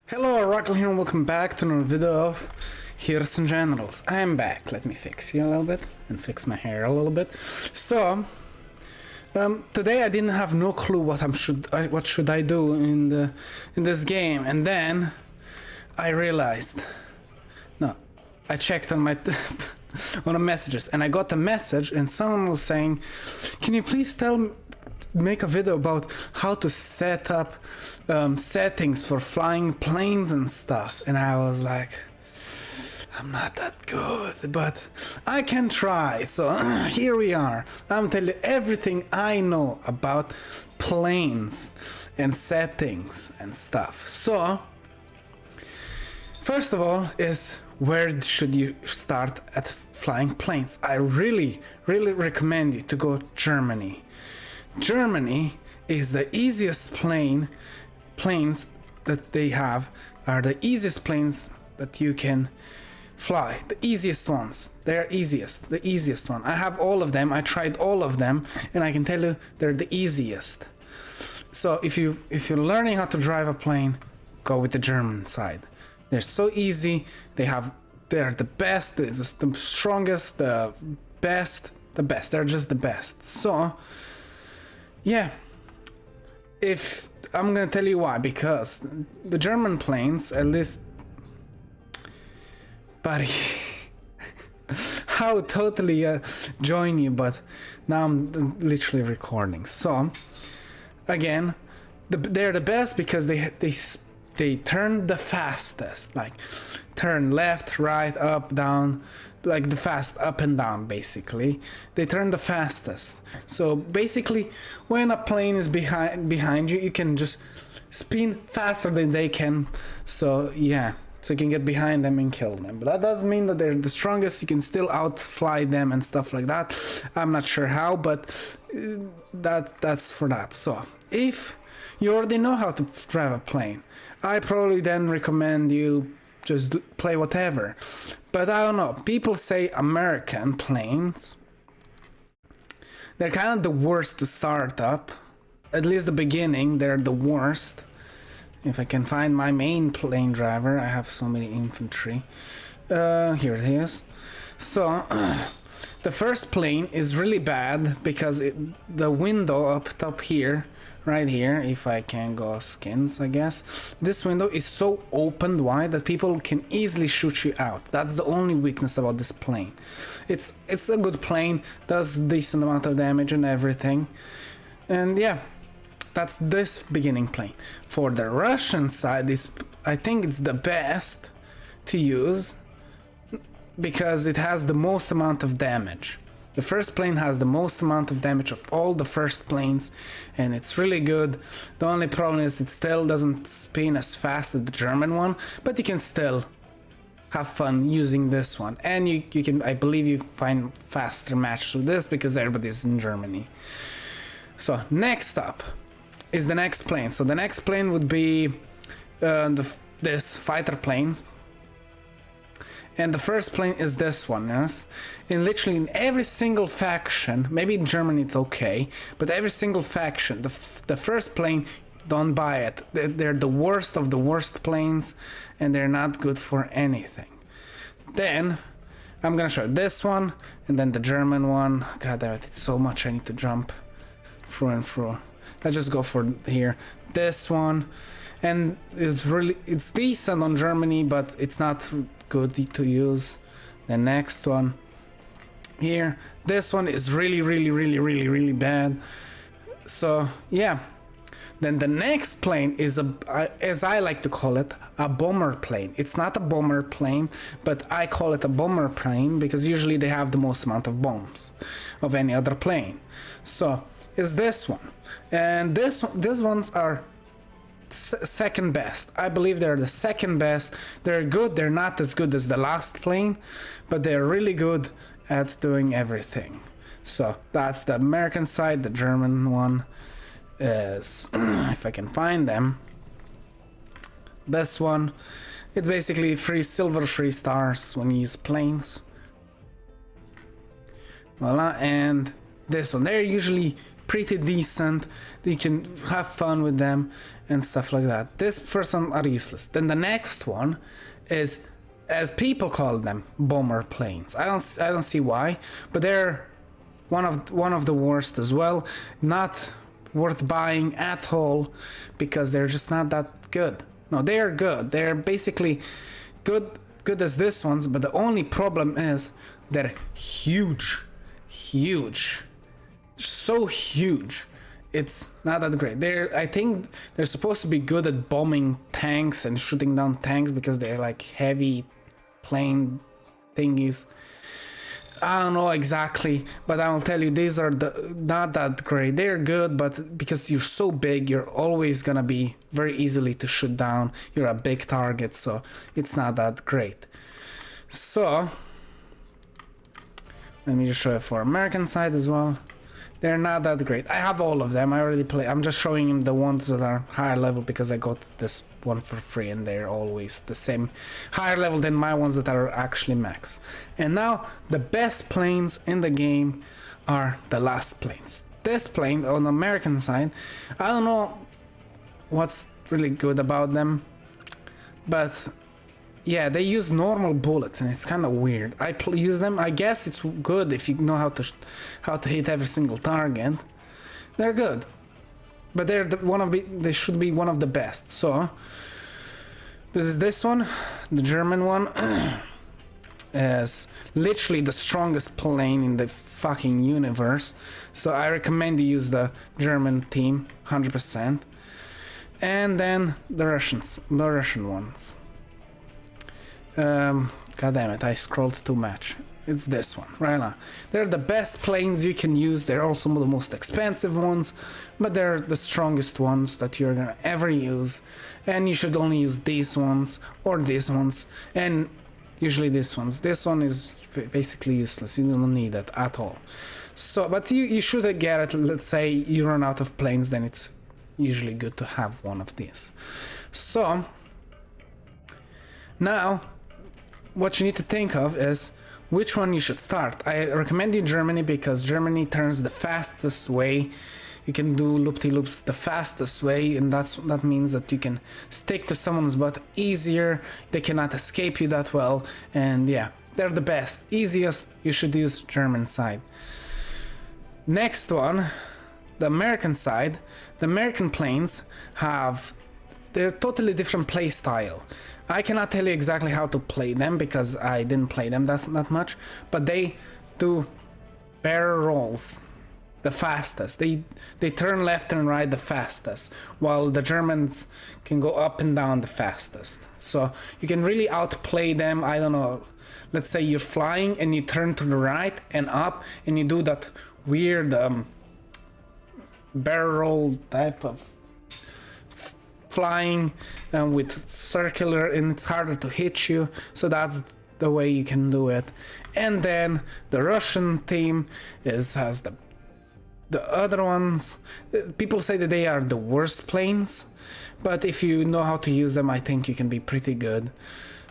Hello, Rockill here and welcome back to another video of Heroes and Generals. I'm back. Let me fix you a little bit and fix my hair a little bit. So, today I didn't have no clue what should I do in this game, and then I realized. No, I checked on my on the messages, and I got a message, and someone was saying, "Can you please make a video about how to set up settings for flying planes and stuff?" And I was like, I'm not that good, but I can try. So here we are. I'm telling you everything I know about planes and settings and stuff. So first of all is, where should you start at flying planes? I really recommend you to go Germany. Germany is the easiest planes that they have, are the easiest planes that you can fly. The easiest ones. They're the easiest one. I have all of them. I tried all of them, and I can tell you they're the easiest. So if you're learning how to drive a plane, go with the German side. They're so easy. They're the best, they're just the strongest, the best. They're just the best. So yeah, if I'm gonna tell you why, because the German planes, at least, buddy, I'll totally join you, but now I'm literally recording. So again, they're the best because they turn the fastest, like turn left, right, up, down, like the fast up and down. Basically they turn the fastest. So basically when a plane is behind you, you can just spin faster than they can. So yeah, so you can get behind them and kill them. But that doesn't mean that they're the strongest. You can still outfly them and stuff like that. I'm not sure how, but that's for that. So if you already know how to drive a plane, I probably then recommend you just play whatever. But I don't know, people say American planes, they're kind of the worst to start up. At least the beginning, they're the worst. If I can find my main plane driver, I have so many infantry. Here it is. So the first plane is really bad because the window up top here, right here, if I can go skins, I guess, this window is so opened wide that people can easily shoot you out. That's the only weakness about this plane. It's a good plane, does decent amount of damage and everything, and yeah, that's this beginning plane. For the Russian side, I think it's the best to use because it has the most amount of damage. The first plane has the most amount of damage of all the first planes, and it's really good. The only problem is it still doesn't spin as fast as the German one, but you can still have fun using this one. And you can, I believe, you find faster matches with this because everybody's in Germany. So next up is the next plane. So the next plane would be this fighter planes. And the first plane is this one, yes? And literally in every single faction, maybe in Germany it's okay, but every single faction, the first plane, don't buy it. They're the worst of the worst planes, and they're not good for anything. Then I'm gonna show this one, and then the German one. God damn it, it's so much I need to jump through and through. Let's just go for here. This one, and it's decent on Germany, but it's not good to use. The next one here, this one is really bad. So yeah, then the next plane is as I like to call it, a bomber plane. It's not a bomber plane, but I call it a bomber plane because usually they have the most amount of bombs of any other plane. So is this one, and these ones are second best. I believe they're the second best. They're good. They're not as good as the last plane, but they're really good at doing everything. So that's the American side. The German one is if I can find them, this one, it's basically free silver, 3 stars when you use planes. Voila. And this one, they're usually pretty decent. You can have fun with them and stuff like that. This first one are useless. Then the next one is, as people call them, bomber planes. I don't see why, but they're one of the worst as well. Not worth buying at all because they're just not that good. No, they are good. They're basically good as this ones, but the only problem is they're huge, so huge. It's not that great. I think they're supposed to be good at bombing tanks and shooting down tanks because they're like heavy plane thingies. I don't know exactly, but I will tell you these are not that great. They're good, but because you're so big, you're always gonna be very easily to shoot down. You're a big target, so it's not that great. So let me just show it for American side as well. They're not that great. I have all of them. I already play. I'm just showing him the ones that are higher level because I got this one for free and they're always the same higher level than my ones that are actually max. And now the best planes in the game are the last planes. This plane on the American side, I don't know what's really good about them, but yeah, they use normal bullets and it's kind of weird. I use them. I guess it's good if you know how to hit every single target. They're good, but they should be one of the best. So this is this one, the German one, is literally the strongest plane in the fucking universe. So I recommend you use the German team 100%. And then the Russian ones. God damn it, I scrolled too much. It's this one, right now. They're the best planes you can use. They're also the most expensive ones, but they're the strongest ones that you're gonna ever use. And you should only use these ones or these ones, and usually these ones. This one is basically useless. You don't need it at all. So, but you should get it. Let's say you run out of planes, then it's usually good to have one of these. So now what you need to think of is which one you should start. I recommend you Germany because Germany turns the fastest way. You can do loop-de-loops the fastest way, and that means that you can stick to someone's butt easier. They cannot escape you that well, and yeah, they're the best. Easiest, you should use German side. Next one, the American side. The American planes they're totally different play style. I cannot tell you exactly how to play them because I didn't play them that much, but they do barrel rolls the fastest. They turn left and right the fastest, while the Germans can go up and down the fastest. So you can really outplay them. I don't know, let's say you're flying and you turn to the right and up and you do that weird barrel roll type of flying with circular, and it's harder to hit you, so that's the way you can do it. And then the Russian team has the other ones. People say that they are the worst planes, but if you know how to use them, I think you can be pretty good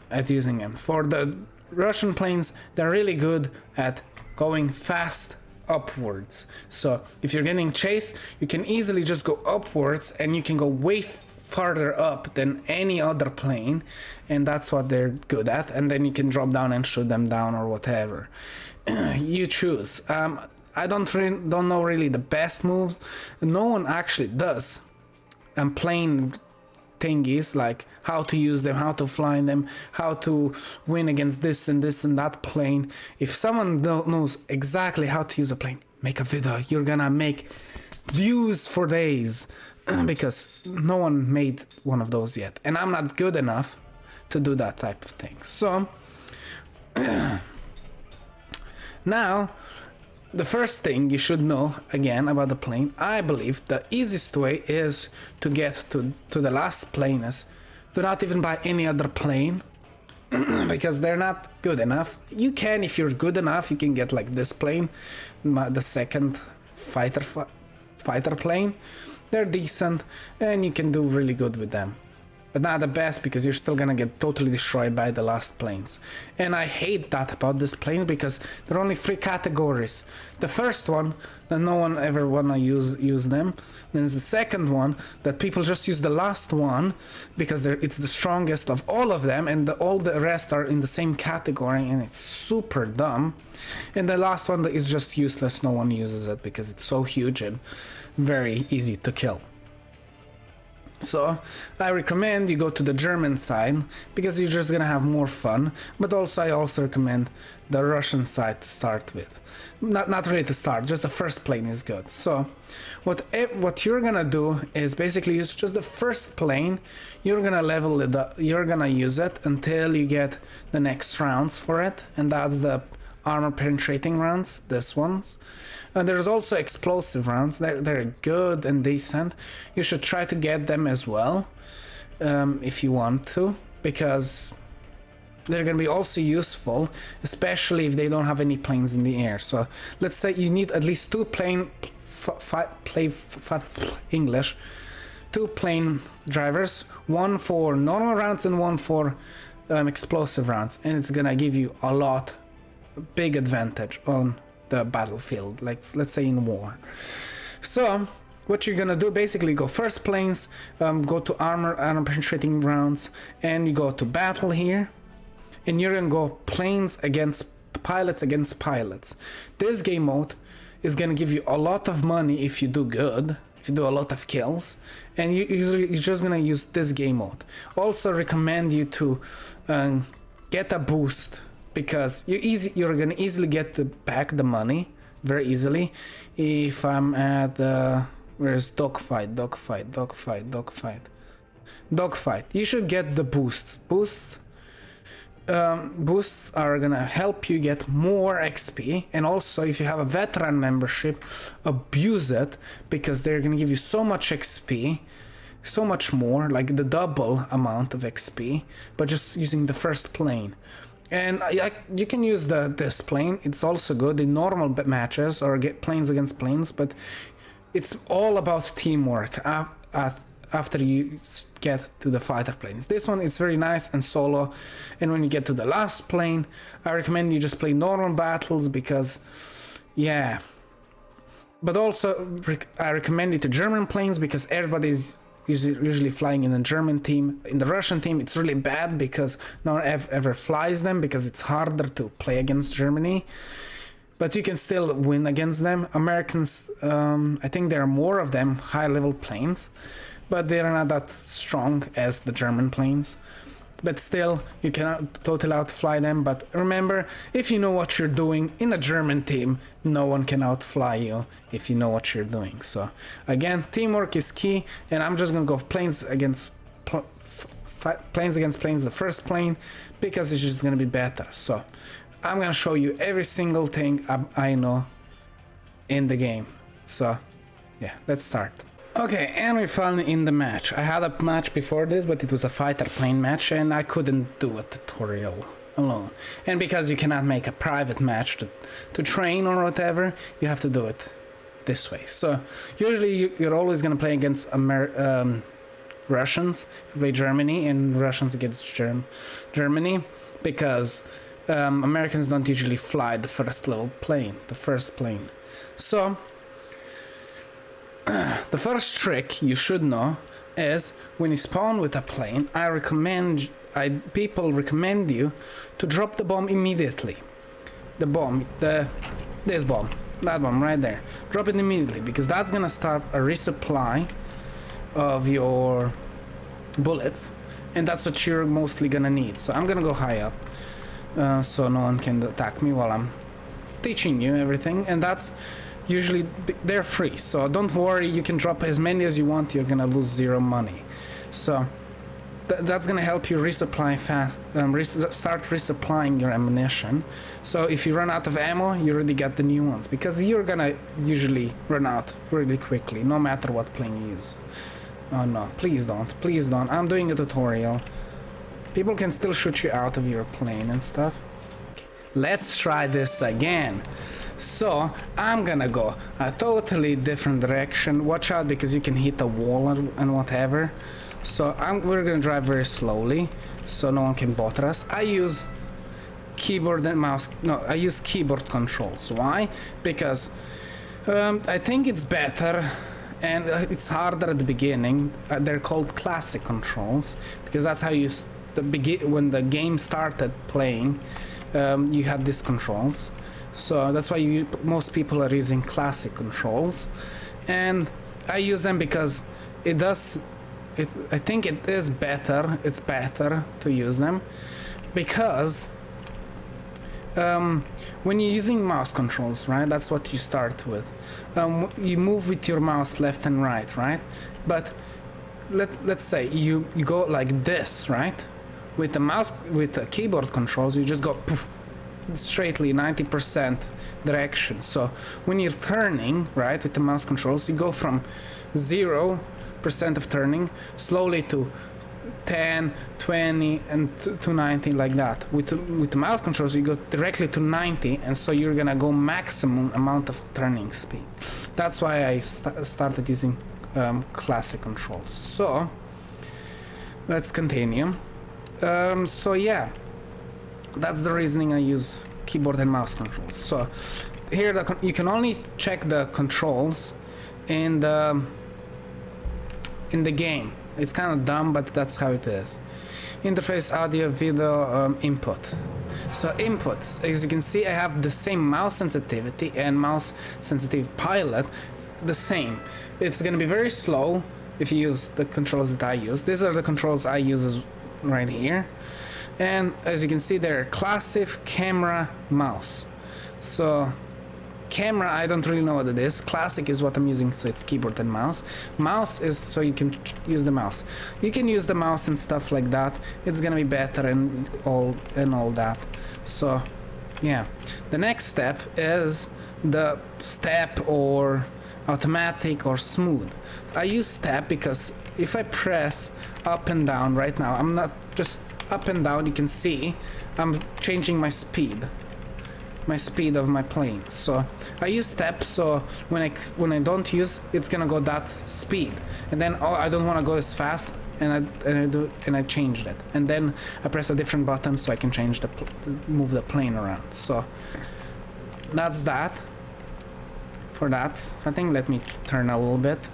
at using them. For the Russian planes, they're really good at going fast upwards. So if you're getting chased, you can easily just go upwards and you can go way farther up than any other plane, and that's what they're good at. And then you can drop down and shoot them down or whatever you choose. I don't know really the best moves. No one actually does. And plane thingies like how to use them, how to fly them, how to win against this and that plane. If someone knows exactly how to use a plane, make a video. You're gonna make views for days because no one made one of those yet, and I'm not good enough to do that type of thing. So now the first thing you should know again about the plane, I believe the easiest way is to get to the last plane is do not even buy any other plane because they're not good enough. You can, if you're good enough, you can get like this plane, the second fighter plane. They're decent and you can do really good with them. but not the best because you're still gonna get totally destroyed by the last planes. And I hate that about this plane because there are only 3 categories. The first one that no one ever wanna use them. Then there's the second one that people just use the last one because it's the strongest of all of them, and all the rest are in the same category, and it's super dumb. And the last one that is just useless, no one uses it because it's so huge and very easy to kill. So I recommend you go to the German side because you're just gonna have more fun, but also I also recommend the Russian side to start with. Not really to start, just the first plane is good. So what you're gonna do is basically use just the first plane. You're gonna level it up, you're gonna use it until you get the next rounds for it, and that's the armor penetrating rounds, this ones. And there's also explosive rounds. They're good and decent. You should try to get them as well, if you want to, because they're gonna be also useful, especially if they don't have any planes in the air. So let's say you need at least 2 2 plane drivers, 1 for normal rounds and 1 for explosive rounds, and it's gonna give you a big advantage on the battlefield, like let's say in war. So what you're gonna do, basically go first planes, go to armor penetrating rounds, and you go to battle here, and you're gonna go planes against pilots. This game mode is gonna give you a lot of money if you do good, if you do a lot of kills, and you're just gonna use this game mode. Also recommend you to get a boost, because you're gonna easily get back the money very easily. If I'm at where's dogfight, you should get the boosts. Boosts are gonna help you get more XP, and also if you have a veteran membership, abuse it, because they're gonna give you so much XP, so much more, like the double amount of XP, but just using the first plane. And you can use this plane. It's also good in normal matches or get planes against planes, but it's all about teamwork after you get to the fighter planes. This one is very nice and solo, and when you get to the last plane, I recommend you just play normal battles because, yeah. But also I recommend you to German planes because everybody's usually flying in the German team. In the Russian team, it's really bad because no one ever flies them because it's harder to play against Germany. But you can still win against them. Americans, I think there are more of them, high-level planes, but they're not that strong as the German planes. But still, you cannot totally outfly them. But remember, if you know what you're doing in a German team, no one can outfly you if you know what you're doing. So again, teamwork is key, and I'm just gonna go planes against planes, the first plane, because it's just gonna be better. So I'm gonna show you every single thing I know in the game. So yeah, let's start. Okay, and we're finally in the match. I had a match before this, but it was a fighter plane match, and I couldn't do a tutorial alone. And because you cannot make a private match to train or whatever, you have to do it this way. So usually you're always gonna play against Russians. You play Germany, and Russians against Germany, because Americans don't usually fly the first plane. So the first trick you should know is when you spawn with a plane, people recommend you to drop the bomb immediately. This bomb, that bomb right there. Drop it immediately, because that's gonna start a resupply of your bullets, and that's what you're mostly gonna need. So I'm gonna go high up, so no one can attack me while I'm teaching you everything, and that's usually they're free, so don't worry, you can drop as many as you want, you're gonna lose 0 money. So that's gonna help you resupply fast, start resupplying your ammunition. So if you run out of ammo, you already get the new ones, because you're gonna usually run out really quickly, no matter what plane you use. Oh no, please don't, I'm doing a tutorial. People can still shoot you out of your plane and stuff. Okay, let's try this again. So I'm gonna go a totally different direction. Watch out, because you can hit a wall and whatever. So we're gonna drive very slowly, so no one can bother us. I use keyboard and mouse. No, I use keyboard controls. Why? Because I think it's better, and it's harder at the beginning. They're called classic controls because that's how you when the game started playing. You had these controls, so that's why most people are using classic controls, and I use them because it does. I think it is better. It's better to use them because when you're using mouse controls, right? That's what you start with. You move with your mouse left and right, right? But let's say you go like this, right? With the keyboard controls, you just go poof, straightly 90% direction. So when you're turning, right, with the mouse controls, you go from 0% of turning slowly to 10, 20, and to 90, like that. With the mouse controls, you go directly to 90, and so you're gonna go maximum amount of turning speed. That's why I started using classic controls. So let's continue. So yeah, that's the reasoning I use keyboard and mouse controls. So here you can only check the controls in the game. It's kind of dumb, but that's how it is. Interface, audio, video, input. So inputs, as you can see, I have the same mouse sensitivity and mouse sensitive pilot, the same. It's gonna be very slow if you use the controls that I use. These are the controls I use right here, and as you can see, they're classic, camera, mouse. So camera, I don't really know what it is. Classic is what I'm using, so it's keyboard and mouse. Mouse is so you can use the mouse. You can use the mouse and stuff like that. It's gonna be better and all that. So yeah, the next step is the step or automatic or smooth. I use step because if I press up and down right now, I'm not just up and down, you can see I'm changing my speed of my plane. So I use step, so when I don't use, it's gonna go that speed, and then I don't want to go as fast, and I changed it, and then I press a different button so I can change move the plane around. So that's that for that setting. Let me turn a little bit.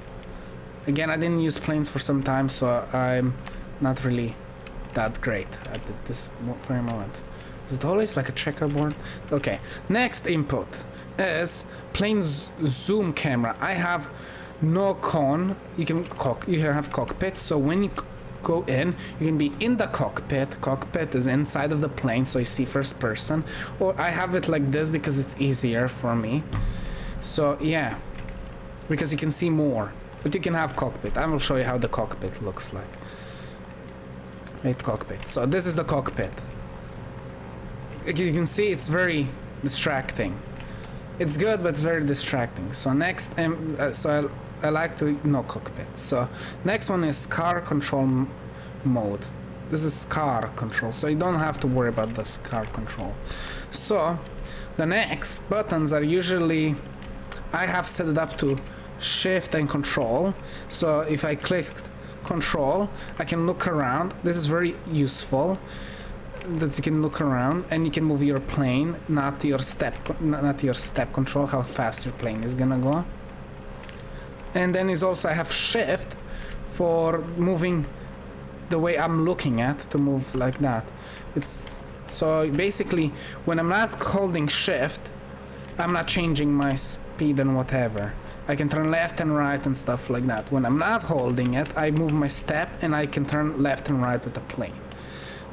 Again, I didn't use planes for some time, so I'm not really that great at this very moment. Is it always like a checkerboard? Okay, next input is plane zoom camera. I have no cone. You have cockpit, so when you go in, you can be in the cockpit. Cockpit is inside of the plane, so you see first person. Or I have it like this because it's easier for me. So yeah, because you can see more. But you can have cockpit. I will show you how the cockpit looks like. Wait, cockpit. So this is the cockpit. You can see it's very distracting. It's good, but it's very distracting. So next, I like to no cockpit. So next one is car control mode. This is car control, so you don't have to worry about this car control. So the next buttons are usually, I have set it up to shift and control. So if I click control, I can look around. This is very useful, that you can look around and you can move your plane, not your step control, how fast your plane is gonna go. And then is also I have shift for moving the way I'm looking at, to move like that. It's so basically when I'm not holding shift, I'm not changing my speed and whatever. I can turn left and right and stuff like that. When I'm not holding it, I move my step and I can turn left and right with the plane.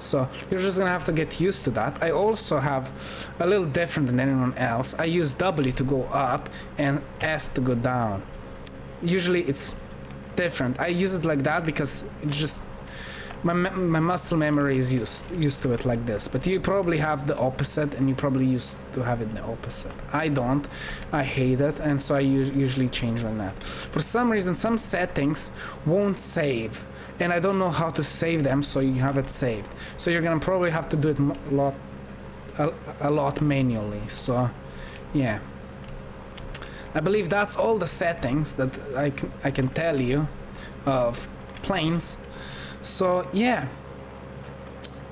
So you're just gonna have to get used to that. I also have a little different than anyone else. I use W to go up and S to go down. Usually it's different. I use it like that because it's just my muscle memory is used to it like this. But you probably have the opposite, and you probably used to have it the opposite. I don't. I hate it, and so I usually change like that. For some reason, some settings won't save, and I don't know how to save them, so you have it saved. So you're gonna probably have to do it a lot manually. So yeah, I believe that's all the settings that I can tell you of planes. So yeah,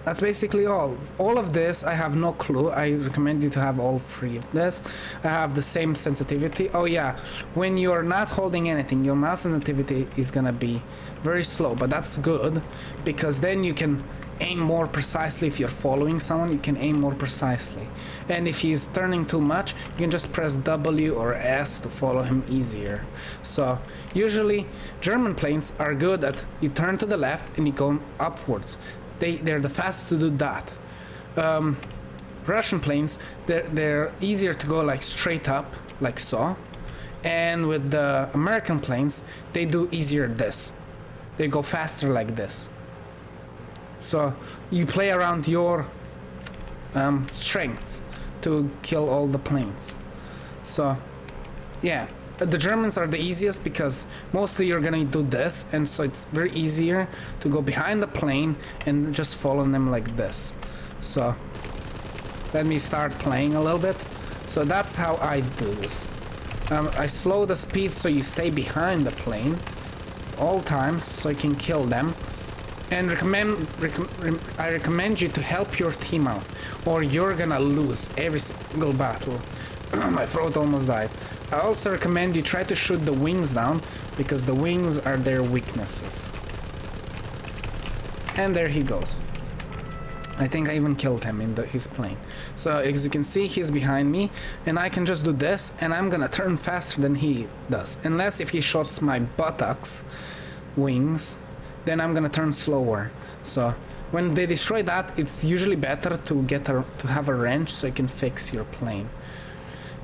that's basically all of this. I have no clue. I recommend you to have all three of this. I have the same sensitivity. Oh yeah, when you're not holding anything, your mouse sensitivity is gonna be very slow, but that's good because then you can aim more precisely. If you're following someone, you can aim more precisely, and if he's turning too much, you can just press W or S to follow him easier. So usually German planes are good at you turn to the left and you go upwards. They're the fastest to do that. Russian planes, they're easier to go like straight up, like so. And with the American planes, they do easier this. They go faster like this. So you play around your strengths to kill all the planes. So yeah, the Germans are the easiest because mostly you're gonna do this, and so it's very easier to go behind the plane and just follow them like this. So let me start playing a little bit. So that's how I do this. I slow the speed so you stay behind the plane all times so you can kill them. And I recommend you to help your team out, or you're gonna lose every single battle. My throat almost died. I also recommend you try to shoot the wings down, because the wings are their weaknesses. And there he goes. I think I even killed him in his plane. So as you can see, he's behind me, and I can just do this, and I'm gonna turn faster than he does. Unless if he shoots my buttocks wings, then I'm gonna turn slower. So when they destroy that, it's usually better to have a wrench so you can fix your plane.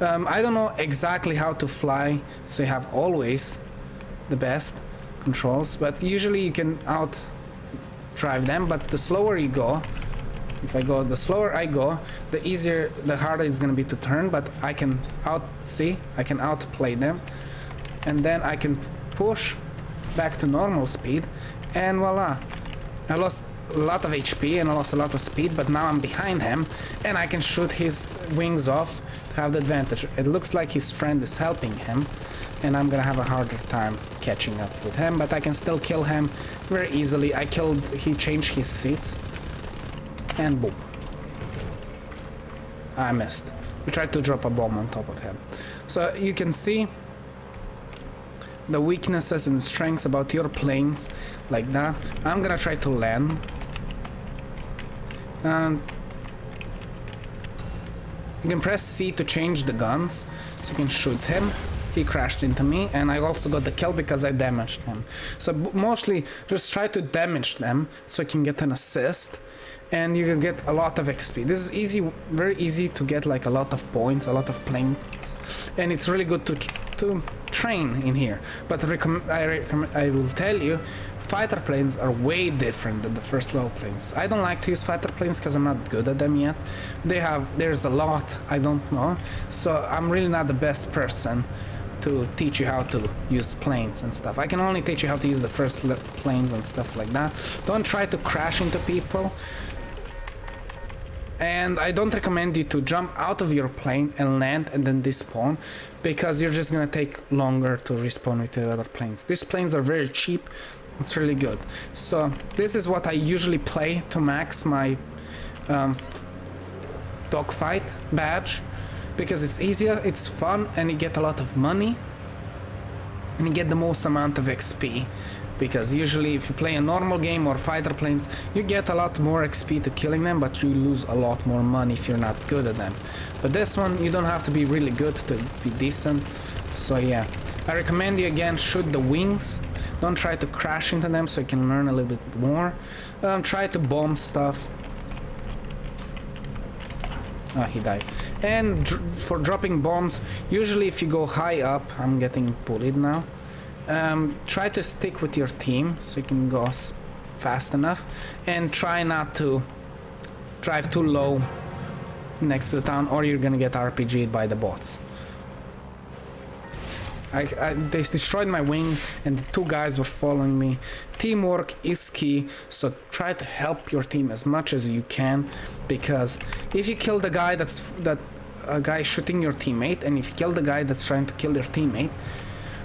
I don't know exactly how to fly, so you have always the best controls, but usually you can out drive them. But the slower you go, the slower I go, the harder it's gonna be to turn. But I can outplay them, and then I can push back to normal speed, and voila, I lost a lot of HP and I lost a lot of speed, but now I'm behind him and I can shoot his wings off to have the advantage. It looks like his friend is helping him, and I'm gonna have a harder time catching up with him, but I can still kill him very easily. He changed his seats, and boom, I missed. We tried to drop a bomb on top of him. So you can see the weaknesses and strengths about your planes like that. I'm gonna try to land, and you can press C to change the guns so you can shoot him. He crashed into me, and I also got the kill because I damaged him. So mostly just try to damage them so you can get an assist, and you can get a lot of XP. This is easy, very easy to get like a lot of points, a lot of planes, and it's really good to train in here. But I will tell you, fighter planes are way different than the first level planes. I don't like to use fighter planes because I'm not good at them yet. There's a lot I don't know, so I'm really not the best person to teach you how to use planes and stuff. I can only teach you how to use the first planes and stuff like that. Don't try to crash into people. And I don't recommend you to jump out of your plane and land and then despawn, because you're just gonna take longer to respawn with the other planes. These planes are very cheap. It's really good. So this is what I usually play to max my dogfight badge, because it's easier, it's fun, and you get a lot of money, and you get the most amount of XP. Because usually if you play a normal game or fighter planes, you get a lot more XP to killing them, but you lose a lot more money if you're not good at them. But this one, you don't have to be really good to be decent. So yeah, I recommend you again, shoot the wings. Don't try to crash into them so you can learn a little bit more. Try to bomb stuff. Oh, he died. And for dropping bombs, usually if you go high up, I'm getting bullied now. Try to stick with your team so you can go fast enough, and try not to drive too low next to the town, or you're gonna get RPG'd by the bots. They destroyed my wing, and the two guys were following me. Teamwork is key, so try to help your team as much as you can, because if you kill the guy a guy shooting your teammate, and if you kill the guy that's trying to kill your teammate,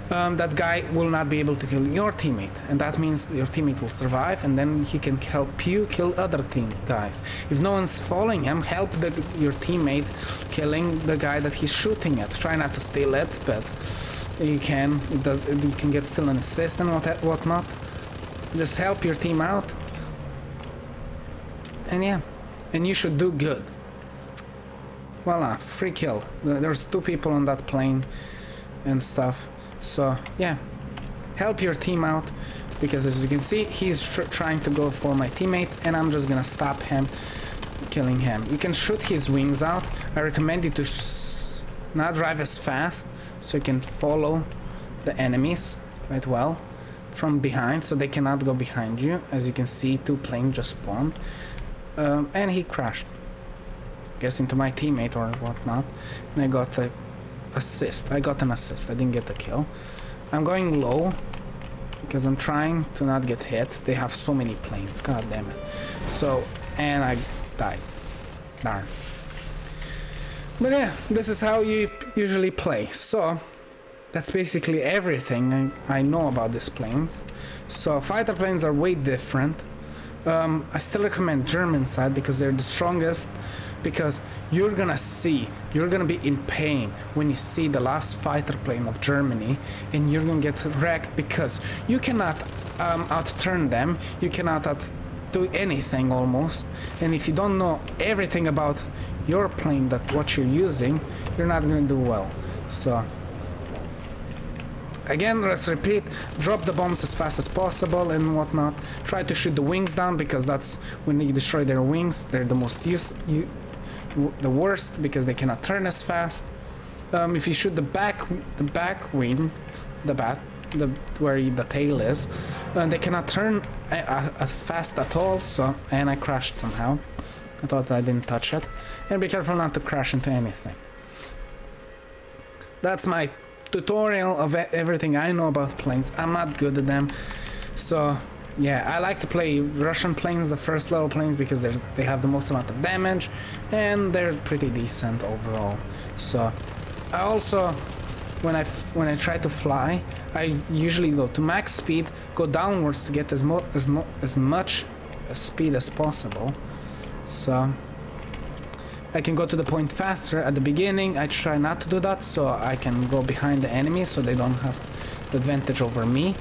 that guy will not be able to kill your teammate, and that means your teammate will survive, and then he can help you kill other team guys. If no one's following him, help your teammate killing the guy that he's shooting at. Try not to steal it, but you can. You can get still an assist and whatnot. Just help your team out, and yeah, and you should do good. Voila, free kill. There's 2 people on that plane and stuff. So yeah, help your team out, because as you can see, he's trying to go for my teammate, and I'm just gonna stop him, killing him. You can shoot his wings out. I recommend you to not drive as fast, so you can follow the enemies quite well from behind, so they cannot go behind you. As you can see, 2 planes just spawned, and he crashed, guess into my teammate or whatnot, and I got a assist. I got an assist. I didn't get the kill. I'm going low because I'm trying to not get hit. They have so many planes. God damn it. So, and I died. Darn. But yeah, this is how you usually play. So, that's basically everything I know about these planes. So, fighter planes are way different. I still recommend German side because they're the strongest, because you're gonna be in pain when you see the last fighter plane of Germany, and you're gonna get wrecked because you cannot outturn them, you cannot do anything almost, and if you don't know everything about your plane, that what you're using, you're not gonna do well. So again, let's repeat, drop the bombs as fast as possible and whatnot. Try to shoot the wings down, because that's when you destroy their wings, they're the most the worst, because they cannot turn as fast. If you shoot the back wing, where the tail is, they cannot turn fast at all. So, and I crashed somehow. I thought I didn't touch it. And be careful not to crash into anything. That's my tutorial of everything I know about planes. I'm not good at them, so yeah, I like to play Russian planes, the first level planes, because they have the most amount of damage and they're pretty decent overall. So I also, when I try to fly, I usually go to max speed, go downwards to get as much speed as possible. So I can go to the point faster at the beginning. I try not to do that, so I can go behind the enemy so they don't have the advantage over me.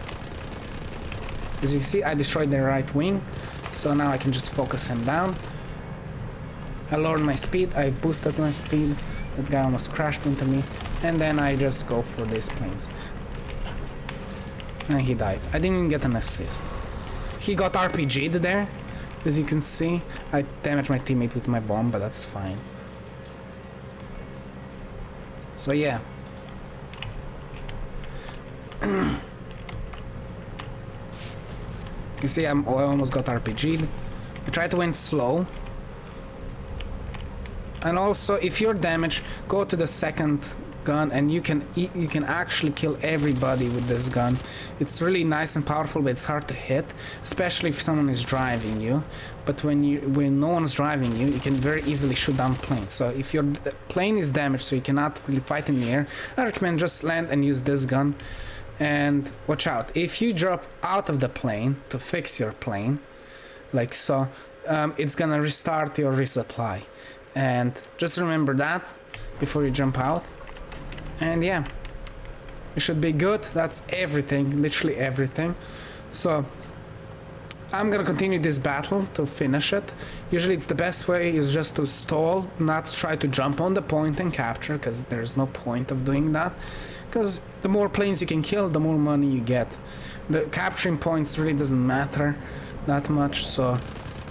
As you see, I destroyed their right wing, so now I can just focus him down. I lowered my speed, I boosted my speed, that guy almost crashed into me, and then I just go for these planes. And he died. I didn't even get an assist. He got RPG'd there. As you can see, I damaged my teammate with my bomb, but that's fine. So yeah. You can see I almost got RPG'd. I try to win slow. And also, if you're damaged, go to the second gun, and you can actually kill everybody with this gun. It's really nice and powerful, but it's hard to hit, especially if someone is driving you. But when no one's driving you, you can very easily shoot down planes. So if your plane is damaged, so you cannot really fight in the air, I recommend just land and use this gun. And watch out, if you drop out of the plane to fix your plane, like so, it's gonna restart your resupply. And just remember that before you jump out. And yeah, you should be good. That's everything, literally everything. So I'm gonna continue this battle to finish it. Usually it's the best way is just to stall, not try to jump on the point and capture, because there's no point of doing that, because the more planes you can kill, the more money you get. The capturing points really doesn't matter that much, so,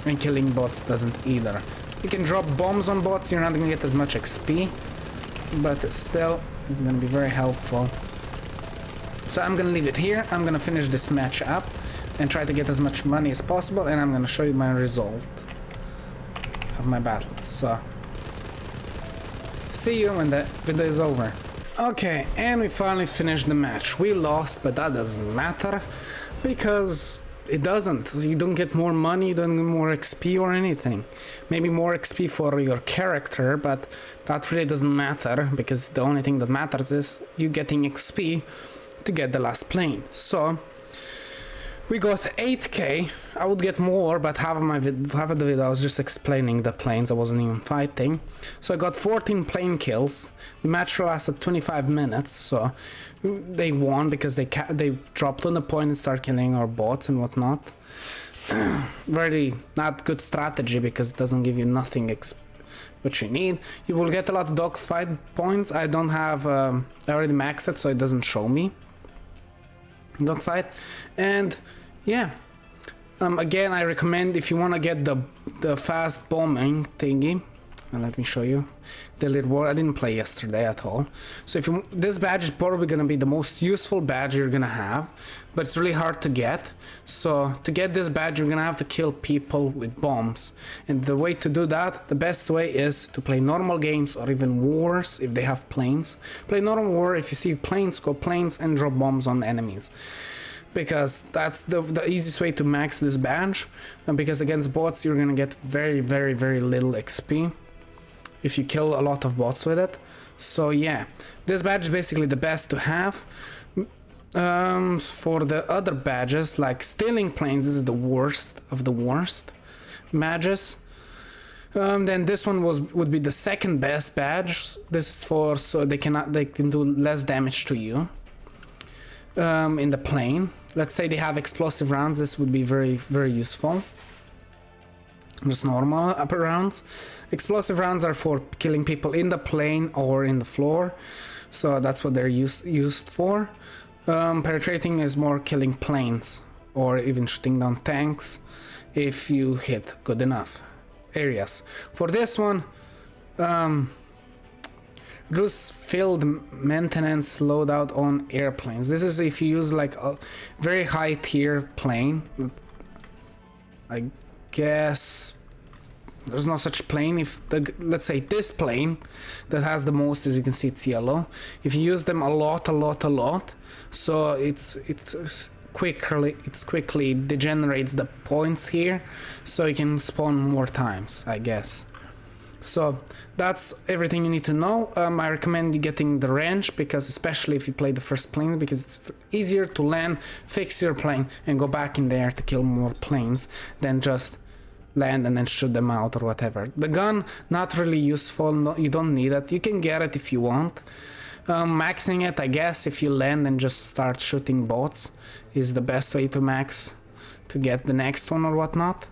and killing bots doesn't either. You can drop bombs on bots, you're not gonna get as much XP, but still it's gonna be very helpful. So I'm gonna leave it here. I'm gonna finish this match up and try to get as much money as possible, and I'm gonna show you my result of my battles. So see you when the video is over. Okay, and we finally finished the match. We lost, but that doesn't matter, because it doesn't. You don't get more money, you don't get more XP or anything. Maybe more XP for your character, but that really doesn't matter, because the only thing that matters is you getting XP to get the last plane. So we got 8k. I would get more, but half of the video I was just explaining the planes. I wasn't even fighting. So I got 14 plane kills. The match lasted 25 minutes, so they won because they dropped on the point and started killing our bots and whatnot. Very not good strategy because it doesn't give you nothing what you need. You will get a lot of dogfight points. I don't have I already maxed it, so it doesn't show me dogfight. And yeah, again, I recommend if you want to get the fast bombing thingy, and let me show you the lead war. I didn't play yesterday at all, so if this badge is probably gonna be the most useful badge you're gonna have, but it's really hard to get. So to get this badge, you're gonna have to kill people with bombs, and the way to do that, the best way is to play normal games or even wars if they have planes. Play normal war. If you see planes, go planes and drop bombs on enemies, because that's the easiest way to max this badge. And because against bots you're gonna get very little XP if you kill a lot of bots with it. So yeah, this badge is basically the best to have. For the other badges, like stealing planes, this is the worst of the worst badges. Then this one would be the second best badge. This is for so they can do less damage to you in the plane. Let's say they have explosive rounds, this would be very useful. Just normal upper rounds. Explosive rounds are for killing people in the plane or in the floor, so that's what they're used for. Penetrating is more killing planes or even shooting down tanks if you hit good enough areas. For this one, Reduce field maintenance loadout on airplanes. This is if you use like a very high tier plane. I guess there's no such plane. If let's say this plane that has the most, as you can see, it's yellow. If you use them a lot, so it's quickly degenerates the points here, so you can spawn more times, I guess. So that's everything you need to know. I recommend you getting the range, because especially if you play the first plane, because it's easier to land, fix your plane, and go back in there to kill more planes than just land and then shoot them out or whatever. The gun, not really useful. No, you don't need it. You can get it if you want. Maxing it, I guess, if you land and just start shooting bots is the best way to max to get the next one or whatnot.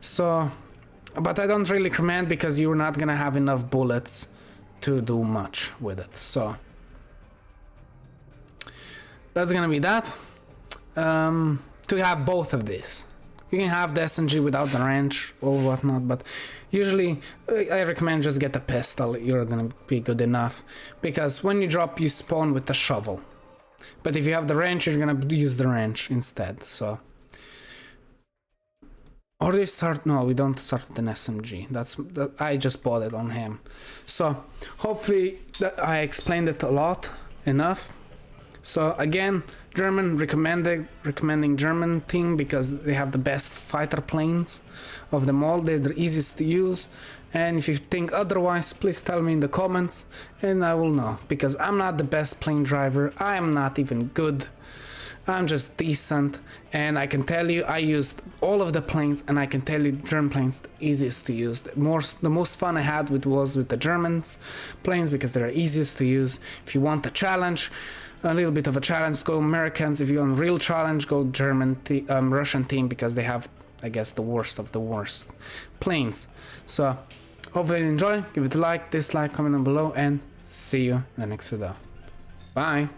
So, but I don't really recommend, because you're not gonna have enough bullets to do much with it. So that's gonna be that. To have both of these, you can have the SMG without the range or whatnot, but usually I recommend just get a pistol. You're gonna be good enough, because when you drop, you spawn with the shovel. But if you have the range, you're gonna use the range instead. So, or do you start? No, we don't start with an SMG. I just bought it on him. So hopefully I explained it a lot enough. So again, German, recommending German team, because they have the best fighter planes of them all. They're the easiest to use. And if you think otherwise, please tell me in the comments and I will know, because I'm not the best plane driver. I am not even good. I'm just decent, and I can tell you I used all of the planes, and I can tell you German planes the easiest to use. The most fun I had was with the Germans planes, because they're easiest to use. If you want a challenge, a little bit of a challenge, go Americans. If you want a real challenge, go Russian team, because they have, I guess, the worst of the worst planes. So hopefully you enjoy. Give it a like, dislike, comment down below, and see you in the next video. Bye.